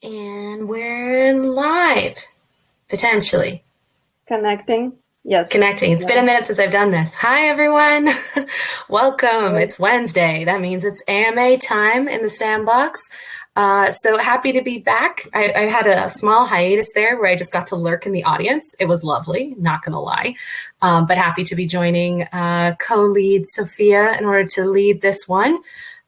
And we're live, potentially. Connecting. Yes. Connecting. It's been a minute since I've done this. Hi, everyone. Welcome. Right. It's Wednesday. That means it's AMA time in the sandbox. So happy to be back. I had a small hiatus there where I just got to lurk in the audience. It was lovely, not going to lie. But happy to be joining co-lead Sophia in order to lead this one.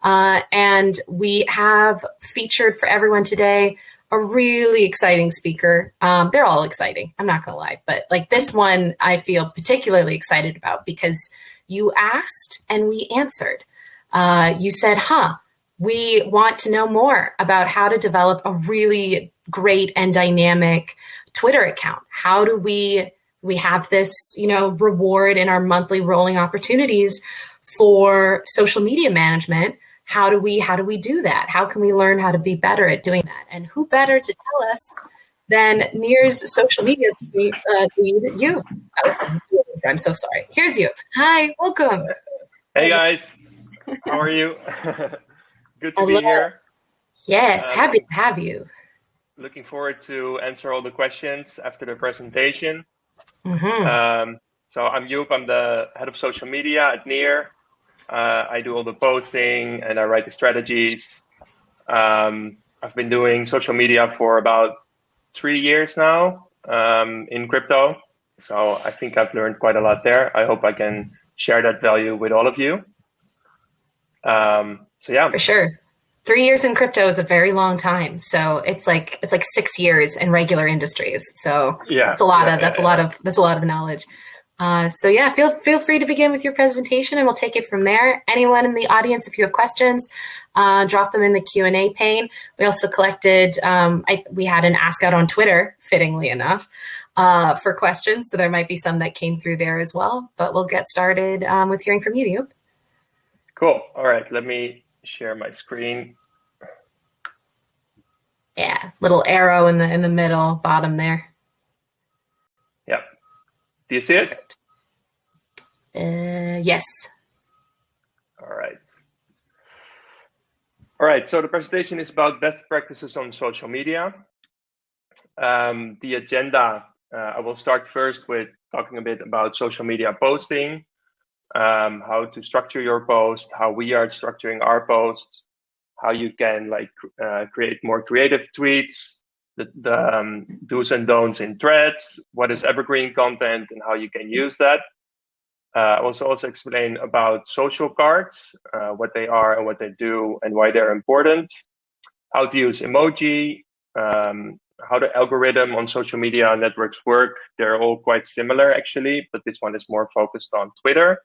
And we have featured for everyone today a really exciting speaker. They're all exciting, I'm not gonna lie, but like this one I feel particularly excited about because you asked and we answered. You said, we want to know more about how to develop a really great and dynamic Twitter account. How do we have this, reward in our monthly rolling opportunities for social media management? How do we do that? How can we learn how to be better at doing that? And who better to tell us than Near's social media lead, you? I'm so sorry. Here's you. Hi, welcome. Hey guys, how are you? Good to be here. Yes, happy to have you. Looking forward to answer all the questions after the presentation. Mm-hmm. So I'm Joop, I'm the head of social media at Near. I do all the posting and I write the strategies. I've been doing social media for about 3 years now in crypto. So I think I've learned quite a lot there. I hope I can share that value with all of you. So yeah. For sure. 3 years in crypto is a very long time. So it's like 6 years in regular industries. So yeah, that's a lot of knowledge. So yeah, feel free to begin with your presentation and we'll take it from there. Anyone in the audience, if you have questions, drop them in the Q&A pane. We also collected, we had an ask out on Twitter, fittingly enough, for questions. So there might be some that came through there as well, but we'll get started with hearing from you, Joop. Cool. All right, let me share my screen. Yeah, little arrow in the middle, bottom there. Yeah. Do you see it? Yes. All right. All right, so the presentation is about best practices on social media. The agenda, I will start first with talking a bit about social media posting, how to structure your post, how we are structuring our posts, how you can create more creative tweets, the do's and don'ts in threads, what is evergreen content and how you can use that. I will also explain about social cards, what they are and what they do and why they're important, how to use emoji, how the algorithm on social media networks work. They're all quite similar actually, but this one is more focused on Twitter.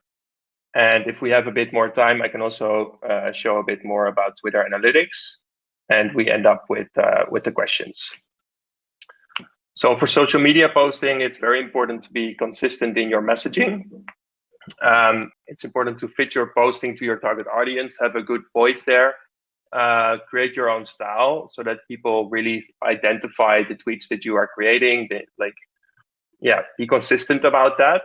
And if we have a bit more time, I can also show a bit more about Twitter analytics, and we end up with the questions. So for social media posting, it's very important to be consistent in your messaging. It's important to fit your posting to your target audience, have a good voice there, create your own style so that people really identify the tweets that you are creating. Be consistent about that.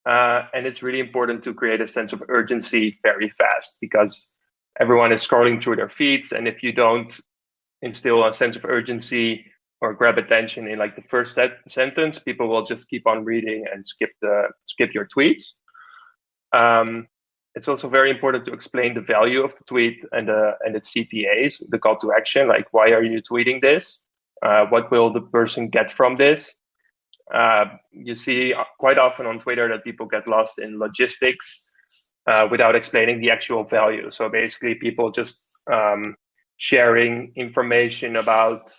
And it's really important to create a sense of urgency very fast because everyone is scrolling through their feeds. And if you don't instill a sense of urgency or grab attention in like the first sentence, people will just keep on reading and skip your tweets. It's also very important to explain the value of the tweet and its CTAs, the call to action, like why are you tweeting this? What will the person get from this? You see quite often on Twitter that people get lost in logistics without explaining the actual value. So basically people just sharing information about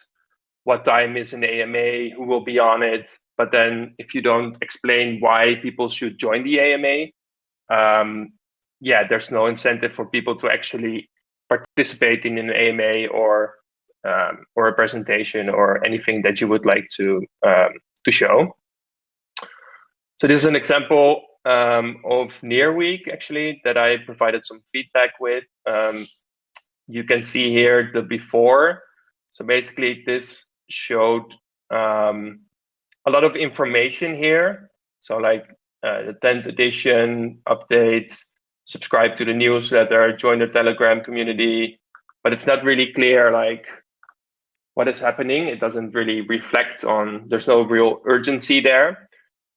what time is in the AMA, who will be on it. But then if you don't explain why people should join the AMA, there's no incentive for people to actually participate in an AMA or a presentation or anything that you would like to show. So this is an example of Near Week actually that I provided some feedback with. You can see here the before. So basically this showed a lot of information here. So like the 10th edition updates, subscribe to the newsletter, join the Telegram community, but it's not really clear like what is happening. It doesn't really reflect on, there's no real urgency there.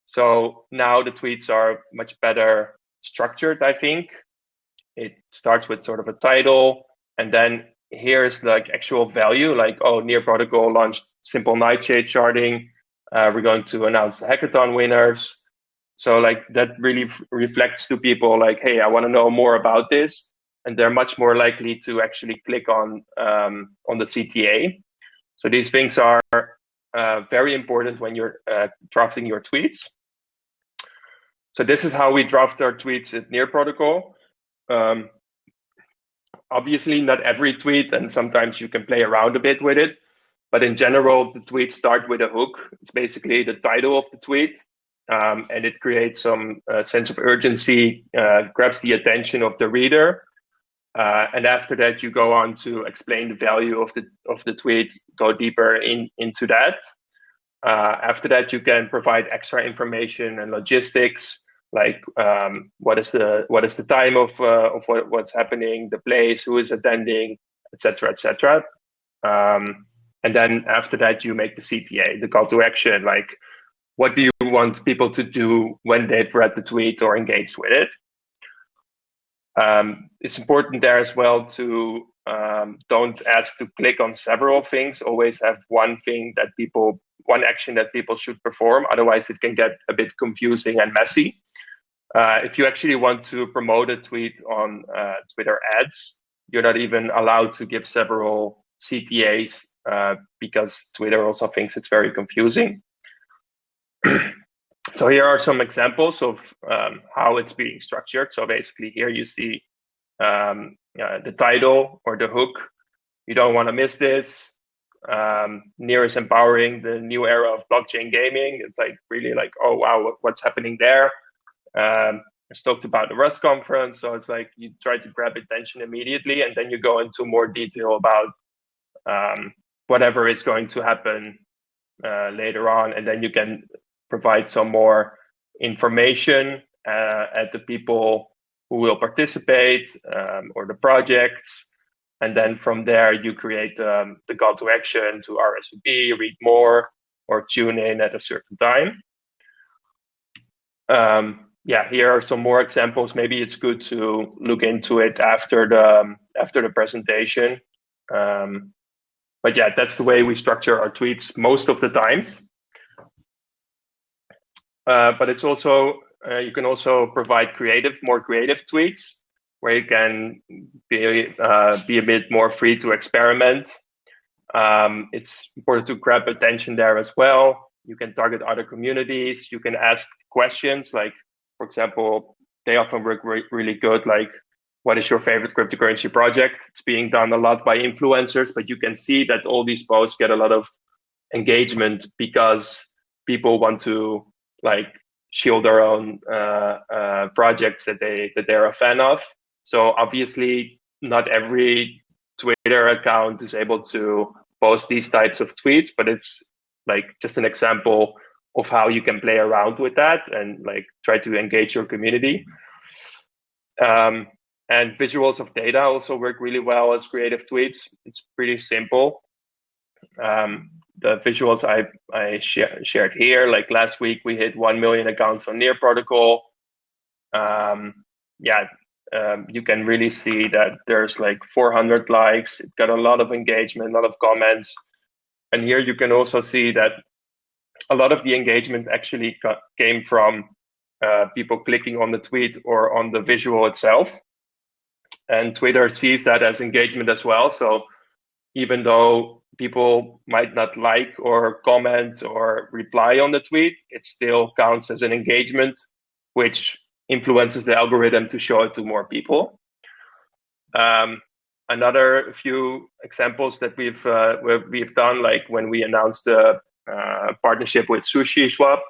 So now the tweets are much better structured, I think. It starts with sort of a title, and then here's like actual value, like, oh, Near Protocol launched simple nightshade sharding. We're going to announce the hackathon winners. So like that really reflects to people like, hey, I want to know more about this. And they're much more likely to actually click on the CTA. So these things are very important when you're drafting your tweets. So this is how we draft our tweets at Near Protocol. Obviously, not every tweet, and sometimes you can play around a bit with it. But in general, the tweets start with a hook. It's basically the title of the tweet, and it creates some sense of urgency, grabs the attention of the reader. And after that, you go on to explain the value of the tweet, go deeper into that. After that, you can provide extra information and logistics, like what is the time of what's happening, the place, who is attending, etc., etc. And then after that, you make the CTA, the call to action, like what do you want people to do when they've read the tweet or engaged with it. It's important there as well to don't ask to click on several things. Always have one action that people should perform. Otherwise, it can get a bit confusing and messy. If you actually want to promote a tweet on Twitter ads, you're not even allowed to give several CTAs because Twitter also thinks it's very confusing. So here are some examples of how it's being structured. So basically here you see the title or the hook. You don't want to miss this. Near is empowering the new era of blockchain gaming. It's like really like, oh, wow, what's happening there? I talked about the Rust conference. So it's like you try to grab attention immediately, and then you go into more detail about whatever is going to happen later on. And then you can provide some more information at the people who will participate or the projects. And then from there, you create the call to action to RSVP, read more, or tune in at a certain time. Yeah, here are some more examples. Maybe it's good to look into it after the presentation. But yeah, that's the way we structure our tweets most of the times. But it's also you can also provide more creative tweets where you can be a bit more free to experiment. It's important to grab attention there as well. You can target other communities. You can ask questions like, for example, they often work really good. Like, what is your favorite cryptocurrency project? It's being done a lot by influencers, but you can see that all these posts get a lot of engagement because people want to like shield their own projects that they're a fan of. So obviously, not every Twitter account is able to post these types of tweets, but it's like just an example of how you can play around with that and like try to engage your community. And visuals of data also work really well as creative tweets. It's pretty simple. The visuals I shared here, like last week we hit 1 million accounts on Near Protocol. You can really see that there's like 400 likes. It got a lot of engagement, a lot of comments. And here you can also see that a lot of the engagement actually came from people clicking on the tweet or on the visual itself. And Twitter sees that as engagement as well. So even though people might not like or comment or reply on the tweet, it still counts as an engagement, which influences the algorithm to show it to more people. Another few examples that we've done, like when we announced the partnership with Sushi Swap,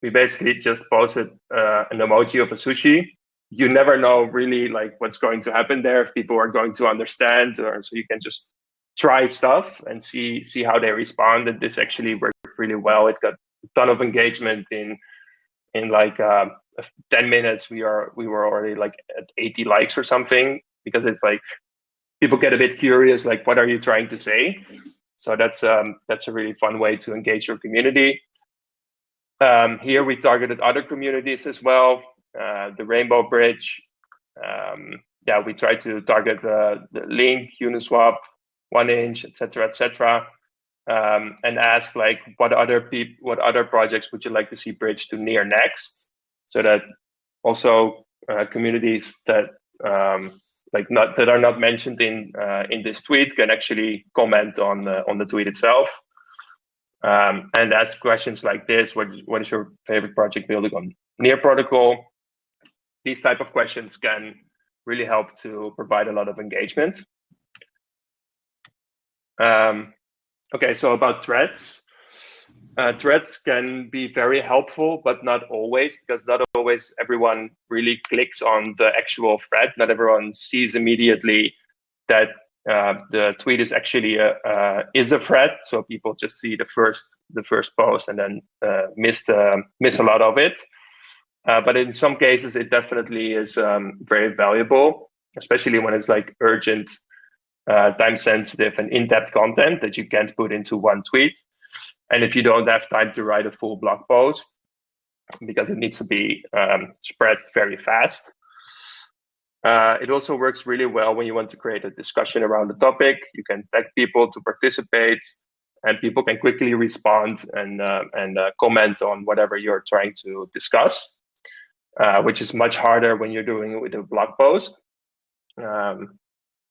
we basically just posted an emoji of a sushi. You never know really like what's going to happen there, if people are going to understand, or so you can just try stuff and see how they respond. And this actually worked really well. It got a ton of engagement in like 10 minutes. We were already like at 80 likes or something, because it's like people get a bit curious, like, what are you trying to say? So that's a really fun way to engage your community. Here we targeted other communities as well, the Rainbow Bridge. Yeah, we try to target the Link, Uniswap, 1inch, etc., and ask like, what other projects would you like to see bridged to near next, so that also communities that that are not mentioned in this tweet can actually comment on the tweet itself. And ask questions like this: what is your favorite project building on Near protocol? These type of questions can really help to provide a lot of engagement. Okay, so about threads. Threads can be very helpful, but not always, because not always everyone really clicks on the actual thread. Not everyone sees immediately that the tweet is actually a thread. So people just see the first post and then miss a lot of it. But in some cases, it definitely is very valuable, especially when it's like urgent, time-sensitive, and in-depth content that you can't put into one tweet. And if you don't have time to write a full blog post, because it needs to be spread very fast. It also works really well when you want to create a discussion around the topic. You can tag people to participate, and people can quickly respond and comment on whatever you're trying to discuss, which is much harder when you're doing it with a blog post.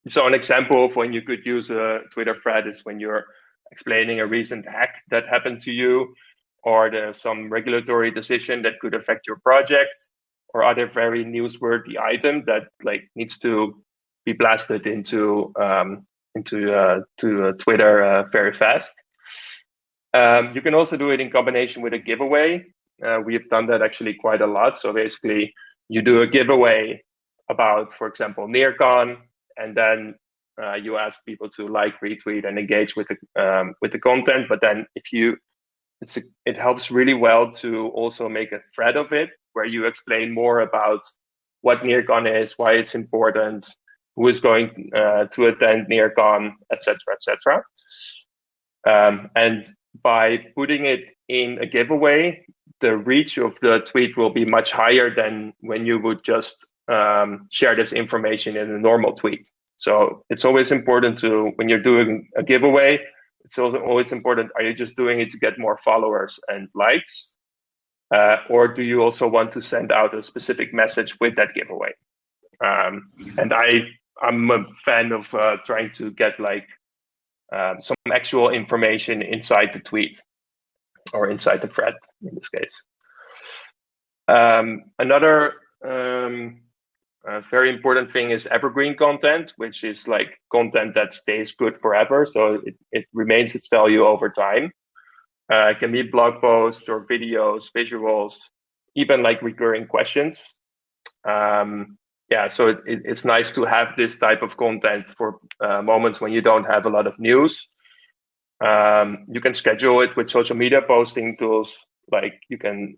So an example of when you could use a Twitter thread is when you're explaining a recent hack that happened to you, or there's some regulatory decision that could affect your project, or other very newsworthy item that like needs to be blasted into Twitter very fast. You can also do it in combination with a giveaway. We have done that actually quite a lot. So basically, you do a giveaway about, for example, NearCon, and then you ask people to like, retweet, and engage with the content. But then it helps really well to also make a thread of it, where you explain more about what NearCon is, why it's important, who is going to attend NearCon, etc., etc. And by putting it in a giveaway, the reach of the tweet will be much higher than when you would just share this information in a normal tweet. So it's always important to, when you're doing a giveaway, it's also always important, are you just doing it to get more followers and likes? Or do you also want to send out a specific message with that giveaway? And I'm a fan of trying to get like some actual information inside the tweet, or inside the thread in this case. Another very important thing is evergreen content, which is like content that stays good forever. So it remains its value over time. It can be blog posts or videos, visuals, even like recurring questions. Yeah, so it's nice to have this type of content for moments when you don't have a lot of news. You can schedule it with social media posting tools. Like you can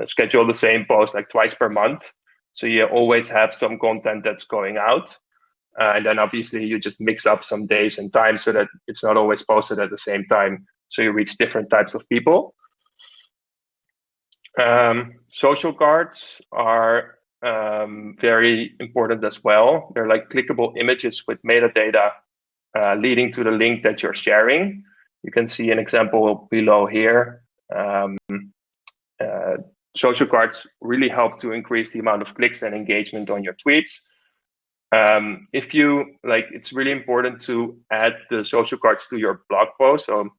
schedule the same post like twice per month. So you always have some content that's going out. And then obviously you just mix up some days and times so that it's not always posted at the same time. So you reach different types of people. Social cards are very important as well. They're like clickable images with metadata leading to the link that you're sharing. You can see an example below here. Social cards really help to increase the amount of clicks and engagement on your tweets. If you like, it's really important to add the social cards to your blog post. So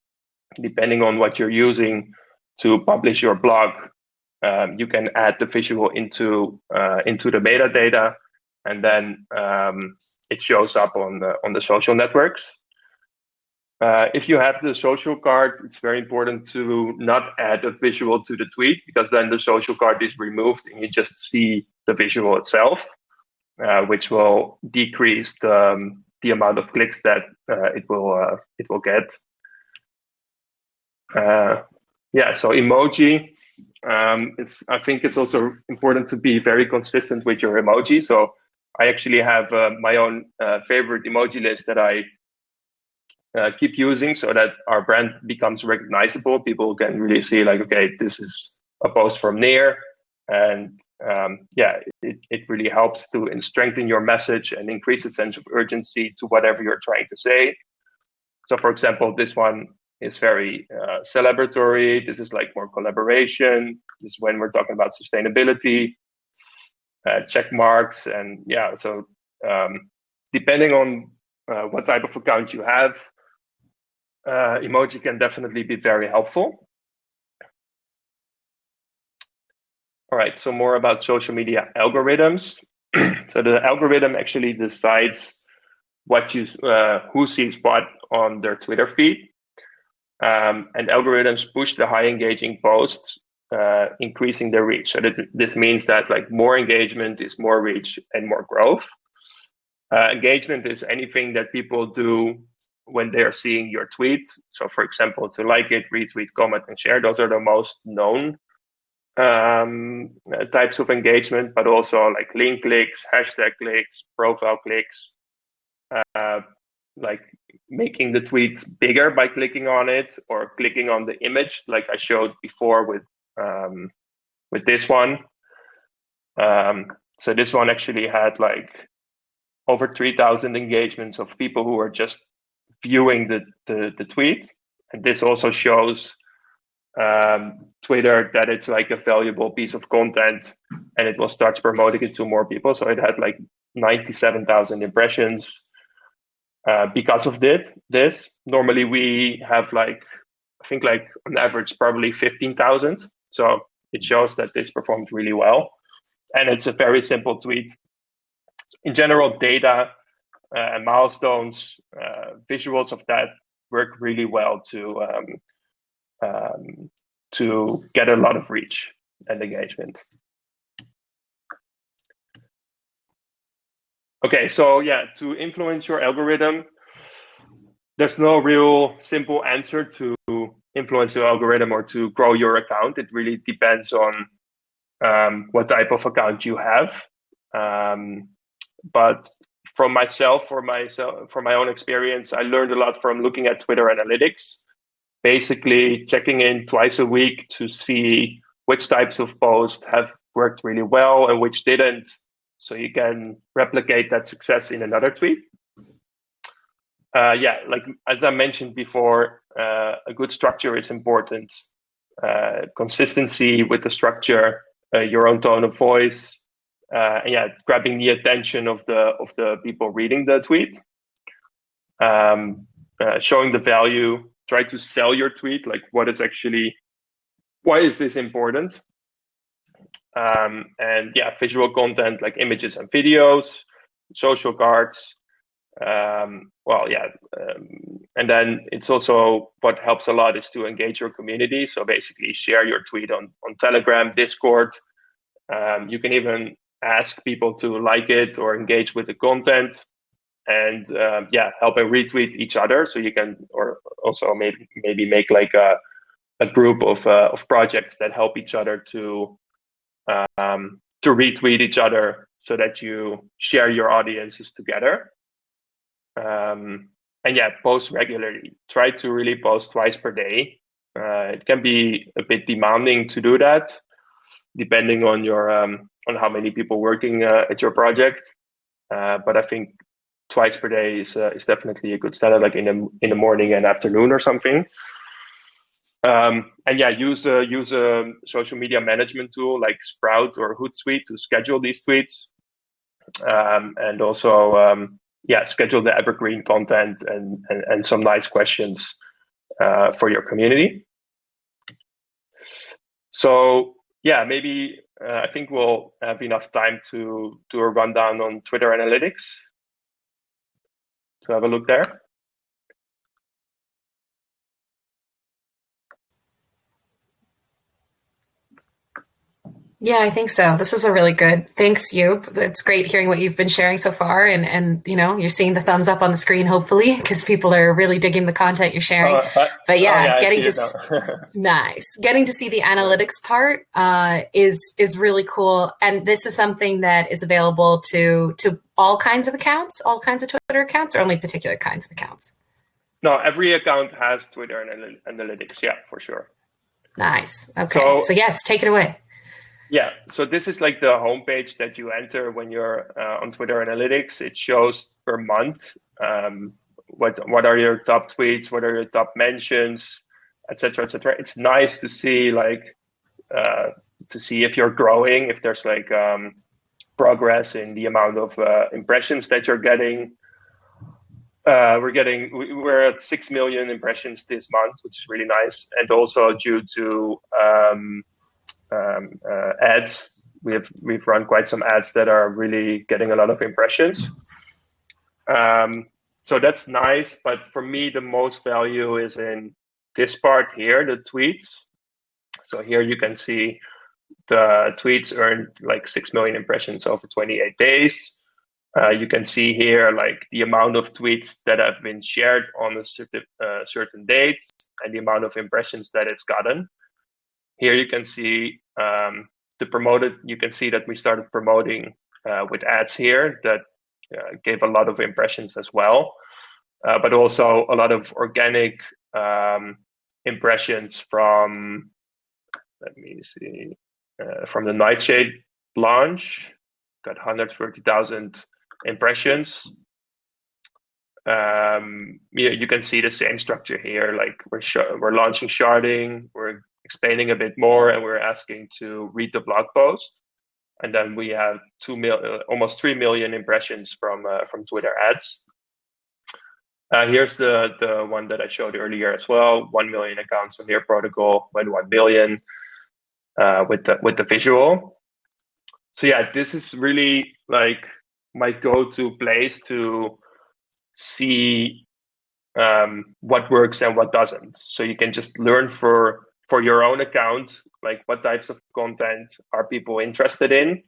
depending on what you're using to publish your blog, you can add the visual into the metadata, and then it shows up on the social networks. If you have the social card, it's very important to not add a visual to the tweet, because then the social card is removed and you just see the visual itself, which will decrease the amount of clicks that it will get. Yeah, so emoji. I think it's also important to be very consistent with your emoji. So I actually have my own favorite emoji list that I keep using so that our brand becomes recognizable. People can really see like, okay, this is a post from Near. And yeah, it really helps to strengthen your message and increase the sense of urgency to whatever you're trying to say. So for example, this one is very celebratory. This is like more collaboration. This is when we're talking about sustainability, check marks. And yeah, so depending on what type of account you have, emoji can definitely be very helpful. All right, so more about social media algorithms. So the algorithm actually decides what you who sees what on their Twitter feed. And algorithms push the high engaging posts, increasing their reach. So this means that like more engagement is more reach and more growth. Engagement is anything that people do when they're seeing your tweet. So for example, to like it, retweet, comment, and share. Those are the most known types of engagement, but also like link clicks, hashtag clicks, profile clicks, like making the tweet bigger by clicking on it or clicking on the image, like I showed before with this one. So this one actually had like over 3,000 engagements of people who are just viewing the tweet. And this also shows Twitter that it's like a valuable piece of content, and it will start promoting it to more people. So it had like 97,000 impressions because of this. Normally we have like, I think like on average, probably 15,000. So it shows that this performed really well. And it's a very simple tweet. In general, data, milestones, visuals of that work really well to get a lot of reach and engagement. Okay, so yeah, to influence your algorithm, there's no real simple answer to influence your algorithm or to grow your account. It really depends on what type of account you have. But from my own experience, I learned a lot from looking at Twitter analytics, basically checking in twice a week to see which types of posts have worked really well and which didn't, so you can replicate that success in another tweet. Yeah, like as I mentioned before, a good structure is important. Consistency with the structure, your own tone of voice, and yeah, grabbing the attention of the people reading the tweet. Showing the value. Try to sell your tweet. Like, why is this important? And yeah, visual content like images and videos, social cards. Well, yeah, and then it's also what helps a lot is to engage your community. So basically, share your tweet on Telegram, Discord. You can even ask people to like it or engage with the content, and yeah, help and retweet each other. So you can, or also maybe make like a group of projects that help each other to retweet each other, so that you share your audiences together. And yeah, post regularly. Try to really post twice per day. It can be a bit demanding to do that, depending on your on how many people working at your project. But I think twice per day is definitely a good standard, like in the morning and afternoon or something. And yeah, use a social media management tool like Sprout or Hootsuite to schedule these tweets, and also yeah, schedule the evergreen content and some nice questions for your community. So yeah, maybe I think we'll have enough time to do a rundown on Twitter analytics. To have a look there. Yeah, I think so. This is a really good. Thanks, you. It's great hearing what you've been sharing so far, and you're seeing the thumbs up on the screen, hopefully, because people are really digging the content you're sharing. But oh yeah, yeah, I see it now. nice. Getting to see the analytics part is really cool, and this is something that is available to all kinds of accounts, all kinds of Twitter accounts, or only particular kinds of accounts. No, every account has Twitter analytics. Yeah, for sure. Nice. Okay. So yes, take it away. Yeah, so this is like the homepage that you enter when you're on Twitter Analytics. It shows per month what are your top tweets, what are your top mentions, etc., etc. It's nice to see if you're growing, if there's like progress in the amount of impressions that you're getting. We're at 6 million impressions this month, which is really nice, and also due to ads. We've run quite some ads that are really getting a lot of impressions. So that's nice, but for me, the most value is in this part here, the tweets. So here you can see the tweets earned like 6 million impressions over 28 days. You can see here like the amount of tweets that have been shared on a certain dates and the amount of impressions that it's gotten. Here you can see you can see that we started promoting with ads here that gave a lot of impressions as well, but also a lot of organic impressions from, let me see, from the Nightshade launch, got 130,000 impressions. You can see the same structure here, like we're launching sharding, we're explaining a bit more, and we're asking to read the blog post, and then we have almost 3 million impressions from Twitter ads. Here's the one that I showed earlier as well: 1 million accounts on their protocol, 1 billion with the visual. So yeah, this is really like my go-to place to see what works and what doesn't. So you can just learn for your own account, like what types of content are people interested in.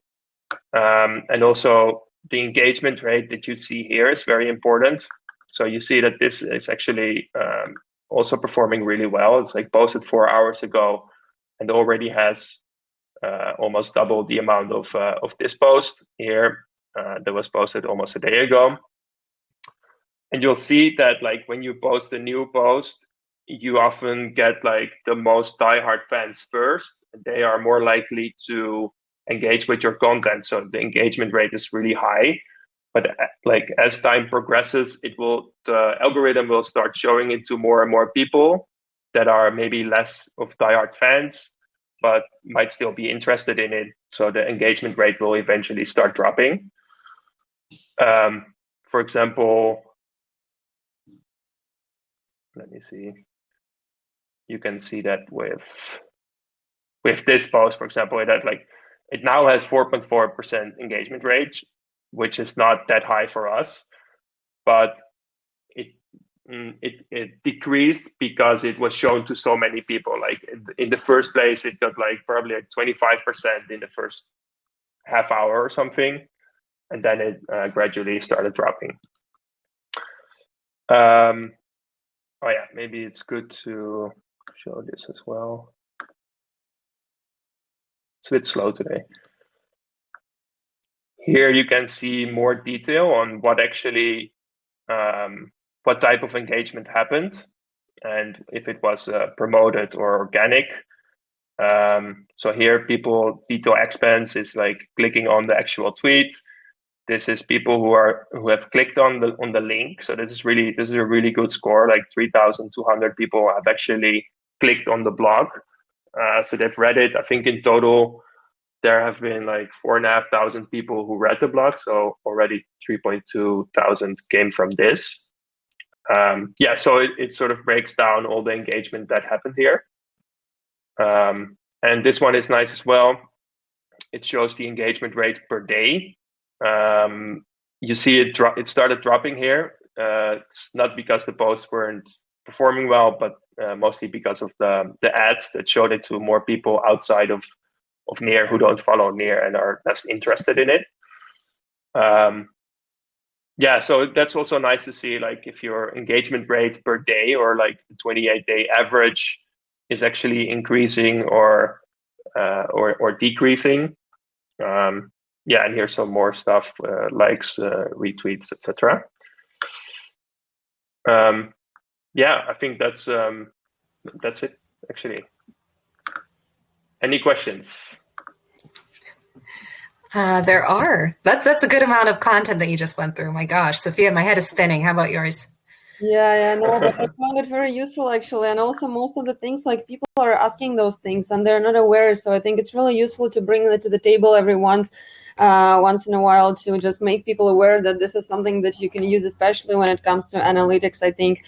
And also the engagement rate that you see here is very important. So you see that this is actually also performing really well. It's like posted 4 hours ago and already has almost double the amount of this post here that was posted almost a day ago. And you'll see that like when you post a new post, you often get like the most diehard fans first. They are more likely to engage with your content. So the engagement rate is really high. But like as time progresses, the algorithm will start showing it to more and more people that are maybe less of diehard fans, but might still be interested in it. So the engagement rate will eventually start dropping. For example, let me see. You can see that with this post, for example, it now has 4.4% engagement rate, which is not that high for us, but it decreased because it was shown to so many people. Like in the first place, it got like probably like 25% in the first half hour or something, and then it gradually started dropping. Oh yeah, maybe it's good to show this as well. It's a bit slow today. Here you can see more detail on what actually, what type of engagement happened, and if it was promoted or organic. So here, detail expense is like clicking on the actual tweet. This is people who have clicked on the link. So this is a really good score. Like 3,200 people have actually clicked on the blog. So they've read it. I think in total there have been like 4,500 people who read the blog. So already 3.2 thousand came from this. Yeah, so it sort of breaks down all the engagement that happened here. And this one is nice as well. It shows the engagement rate per day. You see it started dropping here. It's not because the posts weren't performing well, but mostly because of the ads that showed it to more people outside of Near who don't follow Near and are less interested in it. Yeah, so that's also nice to see, like if your engagement rate per day or like the 28-day average is actually increasing or decreasing. Yeah, and here's some more stuff, likes, retweets, etc. Yeah, I think that's it actually. Any questions? There are. That's a good amount of content that you just went through. My gosh, Sophia, my head is spinning. How about yours? Yeah, no, but I found it very useful actually, and also most of the things like people are asking those things and they're not aware. So I think it's really useful to bring it to the table every once in a while to just make people aware that this is something that you can use, especially when it comes to analytics. I think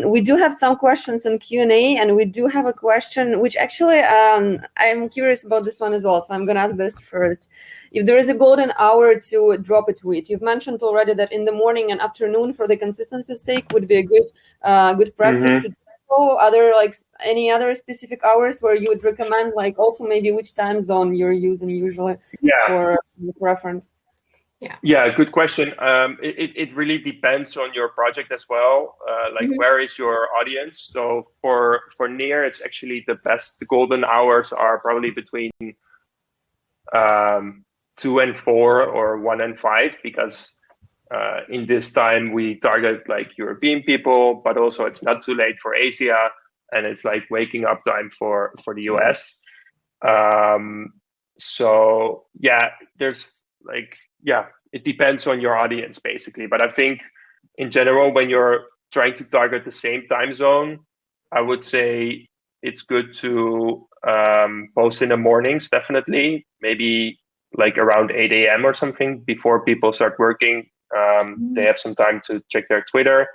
we do have some questions in Q&A, and we do have a question which actually I'm curious about this one as well. So I'm going to ask this first. If there is a golden hour to drop a tweet, you've mentioned already that in the morning and afternoon, for the consistency's sake, would be a good practice to do so. Other like any other specific hours where you would recommend, like also maybe which time zone you're using usually for reference? Yeah, good question. It really depends on your project as well. Where is your audience? So for Near, it's actually the golden hours are probably between 2 and 4 or 1 and 5, because in this time we target like European people, but also it's not too late for Asia, and it's like waking up time for the US. So yeah, there's like, yeah, it depends on your audience basically. But I think in general, when you're trying to target the same time zone, I would say it's good to post in the mornings, definitely, maybe like around 8 a.m. or something before people start working. They have some time to check their Twitter,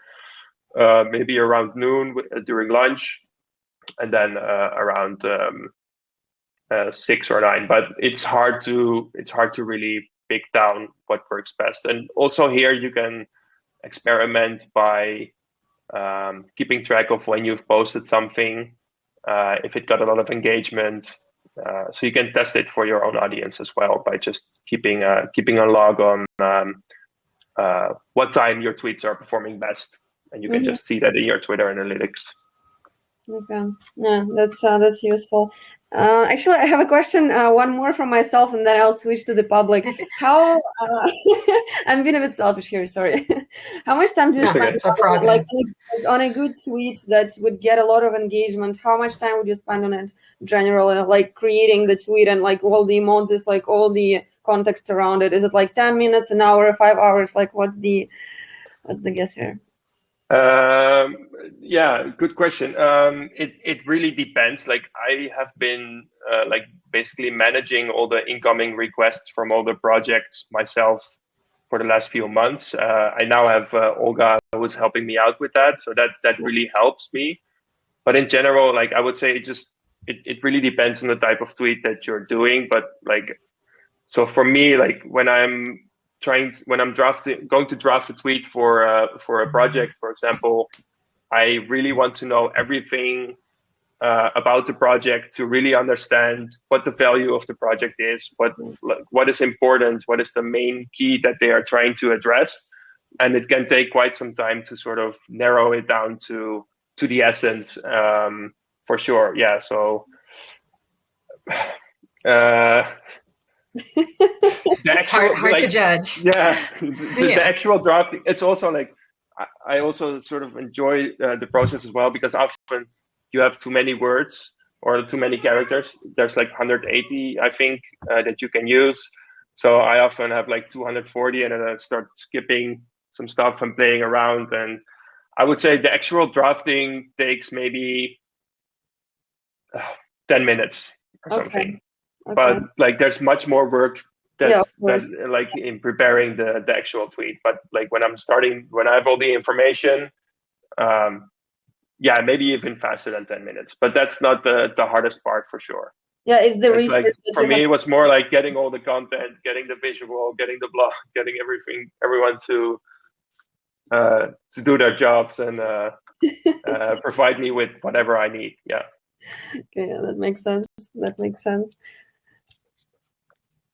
maybe around noon during lunch, and then around 6 or 9. But it's hard to really pick down what works best. And also here you can experiment by keeping track of when you've posted something, if it got a lot of engagement. So you can test it for your own audience as well by just keeping a log on what time your tweets are performing best, and you can just see that in your Twitter analytics. Okay, yeah, that's useful. Actually, I have a question, one more from myself, and then I'll switch to the public. How I'm being a bit selfish here, sorry. How much time do you spend on a good tweet that would get a lot of engagement? How much time would you spend on it generally, like creating the tweet and like all the emojis, like all the context around it? Is it like 10 minutes, an hour, 5 hours? Like what's the guess here? Yeah, good question. It really depends. Like I have been like basically managing all the incoming requests from all the projects myself for the last few months. I now have Olga who's helping me out with that, so that really helps me. But in general, like I would say, it really depends on the type of tweet that you're doing. But like, so for me, like when I'm going to draft a tweet for a project, for example, I really want to know everything about the project to really understand what the value of the project is, what is important, what is the main key that they are trying to address, and it can take quite some time to sort of narrow it down to the essence, for sure. Yeah, so. It's hard to judge. Yeah, the actual drafting. It's also like I also sort of enjoy the process as well, because often you have too many words or too many characters. There's like 180, I think, that you can use. So I often have like 240, and then I start skipping some stuff and playing around. And I would say the actual drafting takes maybe 10 minutes or something. Okay. But like there's much more work that's like in preparing the actual tweet. But like when I have all the information, yeah, maybe even faster than 10 minutes. But that's not the hardest part for sure. Yeah, it's the research. Like, for me, it was more like getting all the content, getting the visual, getting the blog, getting everyone to do their jobs and provide me with whatever I need. Yeah. Okay, yeah, that makes sense.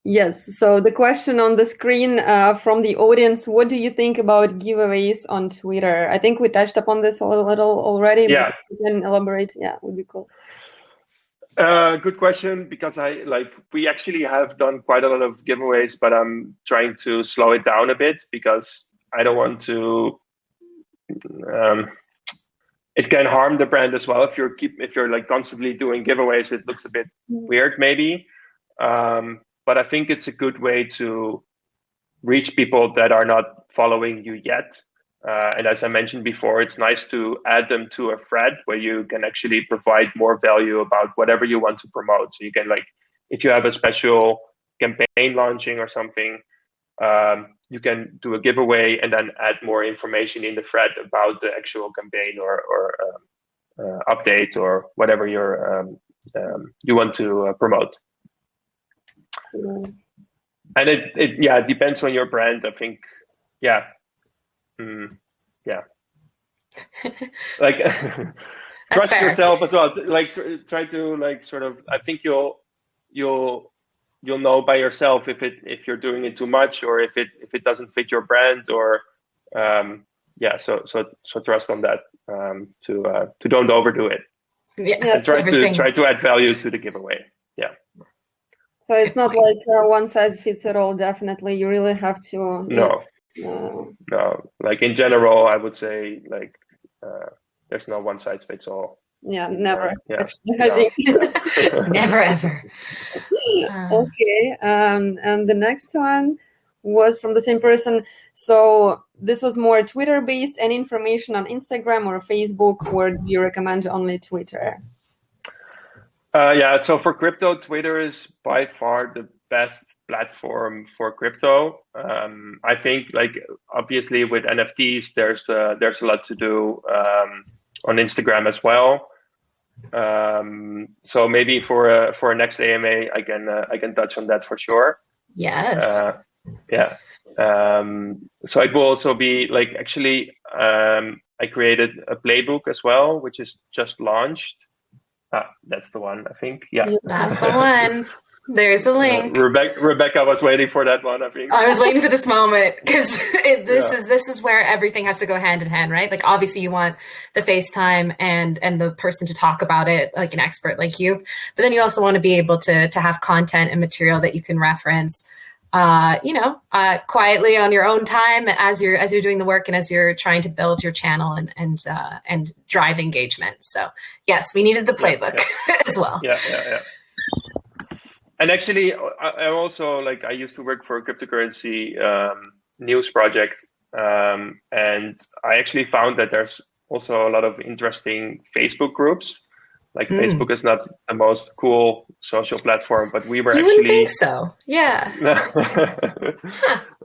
Yes. So the question on the screen from the audience: what do you think about giveaways on Twitter? I think we touched upon this a little already, Yeah. but if you can elaborate, yeah, would be cool. Good question, because we actually have done quite a lot of giveaways, but I'm trying to slow it down a bit because I don't want to. It can harm the brand as well if you're like constantly doing giveaways. It looks a bit weird, maybe. But I think it's a good way to reach people that are not following you yet. And as I mentioned before, it's nice to add them to a thread where you can actually provide more value about whatever you want to promote. So you can, like, if you have a special campaign launching or something, you can do a giveaway and then add more information in the thread about the actual campaign or update or whatever you want to promote. And it depends on your brand, I think. Yeah. Like trust yourself as well. Like try to, like, sort of, I think you'll know by yourself if you're doing it too much or if it doesn't fit your brand, or so trust on that, to don't overdo it. Yeah, and try to add value to the giveaway. Yeah. So it's not like one size fits it all. Definitely, you really have to. No. Like in general, I would say, like, there's no one size fits all. Yeah, never. Yeah. Never ever. Okay, and the next one was from the same person. So this was more Twitter based. Any information on Instagram or Facebook, or do you recommend only Twitter? So for crypto, Twitter is by far the best platform for crypto. I think, like, obviously with NFTs, there's a lot to do on Instagram as well. So maybe for a next AMA, I can touch on that for sure. Yes. So it will also be, like, actually, I created a playbook as well, which is just launched. That's the one, I think. Yeah, that's the one. There's a link. Rebecca was waiting for that one, I think. I was waiting for this moment because this is where everything has to go hand in hand, right? Like, obviously you want the FaceTime and the person to talk about it, like an expert like you, but then you also want to be able to have content and material that you can reference, quietly on your own time as you're doing the work and as you're trying to build your channel and drive engagement. So yes, we needed the playbook as well. Yeah. And actually, I also, like, I used to work for a cryptocurrency news project, and I actually found that there's also a lot of interesting Facebook groups. Like, Facebook is not the most cool social platform, but we were wouldn't think so. Yeah.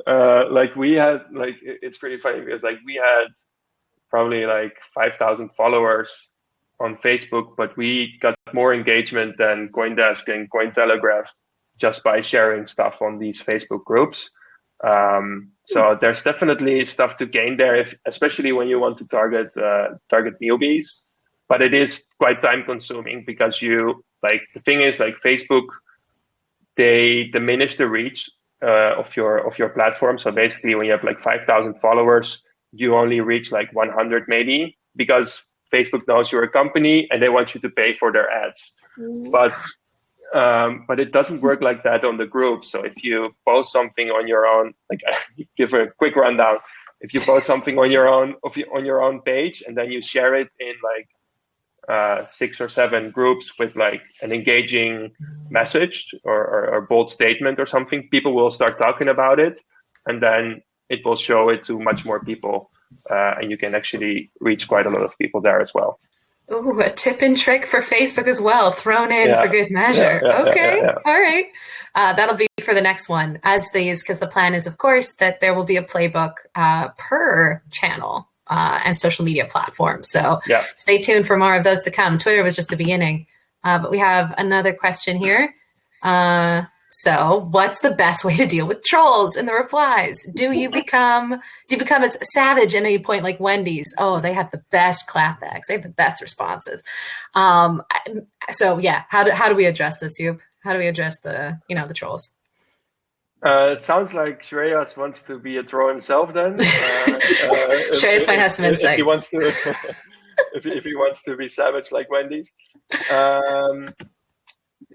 Like, we had, like, it's pretty funny because, like, we had probably like 5,000 followers on Facebook, but we got more engagement than CoinDesk and Cointelegraph just by sharing stuff on these Facebook groups. So there's definitely stuff to gain there, especially when you want to target newbies. But it is quite time consuming because the thing is, like, Facebook, they diminish the reach of your platform. So basically, when you have like 5,000 followers, you only reach like 100 maybe, because Facebook knows you're a company and they want you to pay for their ads. But it doesn't work like that on the group. So if you post something on your own, like, give a quick rundown. If you post something on your own page and then you share it in like 6 or 7 groups with like an engaging message or bold statement or something, people will start talking about it, and then it will show it to much more people, and you can actually reach quite a lot of people there as well. Ooh, a tip and trick for Facebook as well, thrown in for good measure. Okay. All right. That'll be for the next one, because the plan is, of course, that there will be a playbook per channel and social media platform. So stay tuned for more of those to come. Twitter was just the beginning. But we have another question here. So what's the best way to deal with trolls in the replies? Do you become as savage at any point like Wendy's? Oh, they have the best clapbacks. They have the best responses. So yeah, how do we address this, Joop? How do we address the trolls? It sounds like Shreyas wants to be a troll himself. Then, Shreyas might have some if he insights. wants to, if he wants to be savage like Wendy's.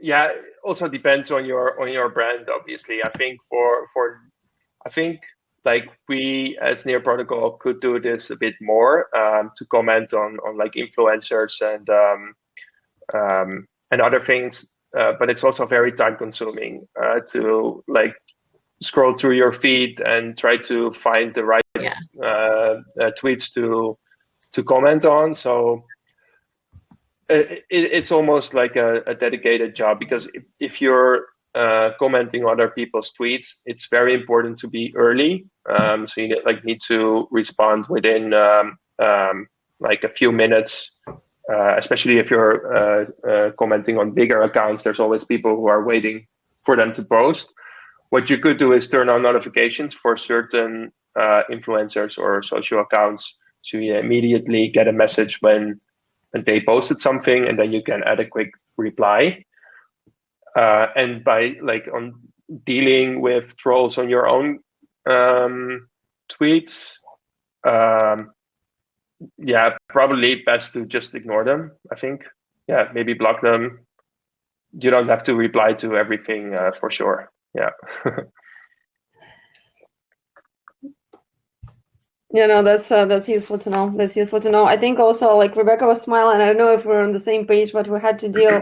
Yeah, also depends on your brand. Obviously, I think I think like we as Near Protocol could do this a bit more to comment on like influencers and other things. But it's also very time consuming to like scroll through your feed and try to find the right tweets to comment on. So it's almost like a dedicated job, because if you're commenting other people's tweets, it's very important to be early. So you need to respond within like a few minutes, especially if you're commenting on bigger accounts. There's always people who are waiting for them to post. What you could do is turn on notifications for certain influencers or social accounts, so you immediately get a message when they posted something, and then you can add a quick reply. And by like on dealing with trolls on your own tweets, yeah, probably best to just ignore them, I think. Yeah, maybe block them. You don't have to reply to everything for sure. Yeah. Yeah, no, that's useful to know. That's useful to know. I think also, like Rebecca was smiling. I don't know if we're on the same page, but we had to deal.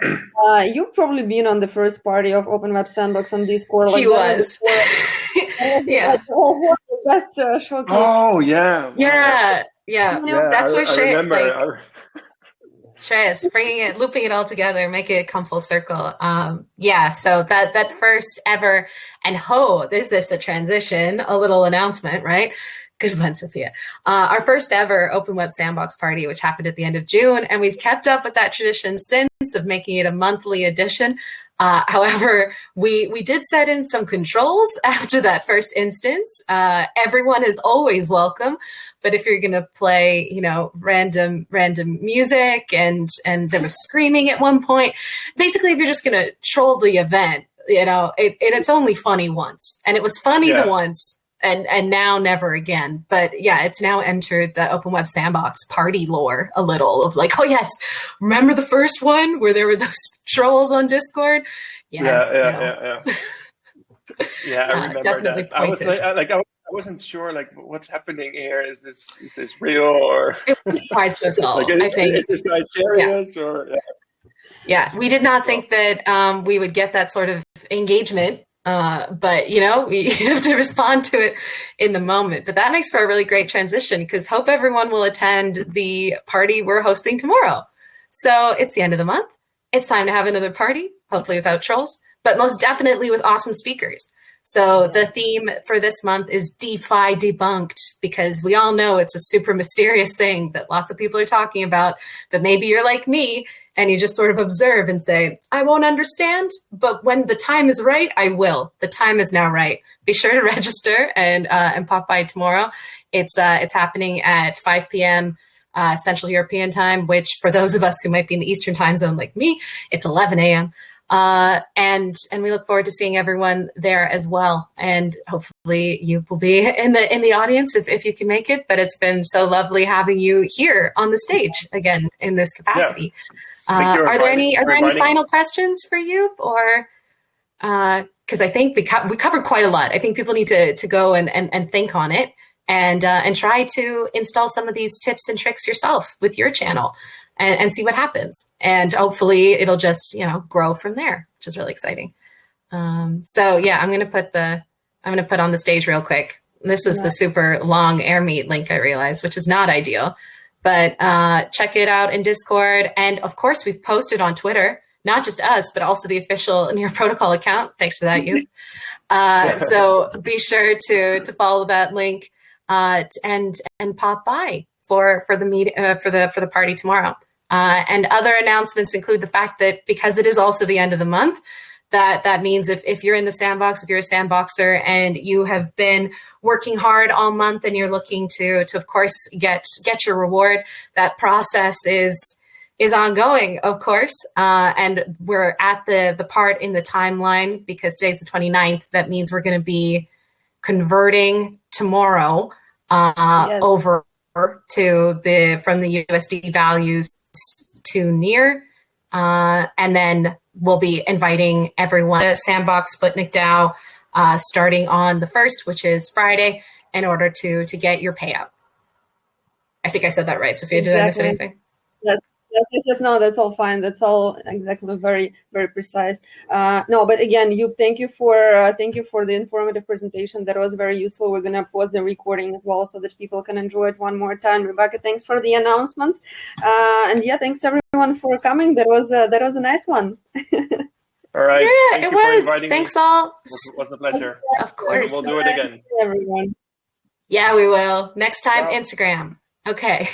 You've probably been on the first party of Open Web Sandbox on Discord. He was. Yeah. Best showcase. Oh yeah. Wow. Yeah. That's where I remember. Shreyas, looping it all together, make it come full circle. So that first ever, and is this a transition? A little announcement, right? Good one, Sophia. Our first ever Open Web Sandbox party, which happened at the end of June, and we've kept up with that tradition since of making it a monthly edition. However, we did set in some controls after that first instance. Everyone is always welcome, but if you're going to play, random music and there was screaming at one point, basically, if you're just going to troll the event, it's only funny once, and it was funny the once. And now never again. But yeah, it's now entered the Open Web Sandbox party lore a little of like, oh yes, remember the first one where there were those trolls on Discord? Yes. Yeah, I remember definitely that. I was I wasn't sure like what's happening here. Is this real or it was surprised us all? I think is this guy serious or? Yeah, we did not think that we would get that sort of engagement. But we have to respond to it in the moment. But that makes for a really great transition, because hope everyone will attend the party we're hosting tomorrow. So it's the end of the month. It's time to have another party, hopefully without trolls, but most definitely with awesome speakers. So the theme for this month is DeFi Debunked, because we all know it's a super mysterious thing that lots of people are talking about, but maybe you're like me and you just sort of observe and say, I won't understand, but when the time is right, I will. The time is now right. Be sure to register and pop by tomorrow. It's happening at 5 p.m. Central European time, which for those of us who might be in the Eastern time zone like me, it's 11 a.m. And we look forward to seeing everyone there as well. And hopefully you will be in the audience if you can make it. But it's been so lovely having you here on the stage again in this capacity. Yeah. Are there any final questions for you, or because I think we covered quite a lot. I think people need to go and think on it and try to install some of these tips and tricks yourself with your channel and see what happens. And hopefully it'll just grow from there, which is really exciting. So yeah, I'm gonna put on the stage real quick. This is the super long AirMeet link, I realize, which is not ideal. But check it out in Discord. And of course, we've posted on Twitter, not just us, but also the official Near Protocol account. Thanks for that, you. So be sure to follow that link and pop by for the meet for the party tomorrow. And other announcements include the fact that because it is also the end of the month, that means if you're in the sandbox, if you're a sandboxer and you have been working hard all month and you're looking to of course get your reward, that process is is ongoing, of course. And we're at the part in the timeline, because today's the 29th. That means we're going to be converting tomorrow over to from the USD values to near. And then we'll be inviting everyone to Sandbox Sputnik DAO starting on the 1st, which is Friday, in order to get your payout. I think I said that right, Sophia. Exactly. Did I miss anything? Yes, no, that's all fine. That's all exactly very, very precise. No, but again, thank you for the informative presentation. That was very useful. We're gonna pause the recording as well so that people can enjoy it one more time. Rebecca, thanks for the announcements, and yeah, thanks everyone for coming. That was a nice one. All right. Yeah, thank it you for was. inviting Thanks me. all. It was a pleasure. Of course. We'll do it again. Everyone. Yeah, we will. Next time, Ciao. Instagram. Okay.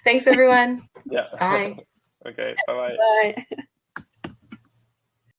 Thanks, everyone. Yeah. Bye. Okay. Bye-bye. Bye.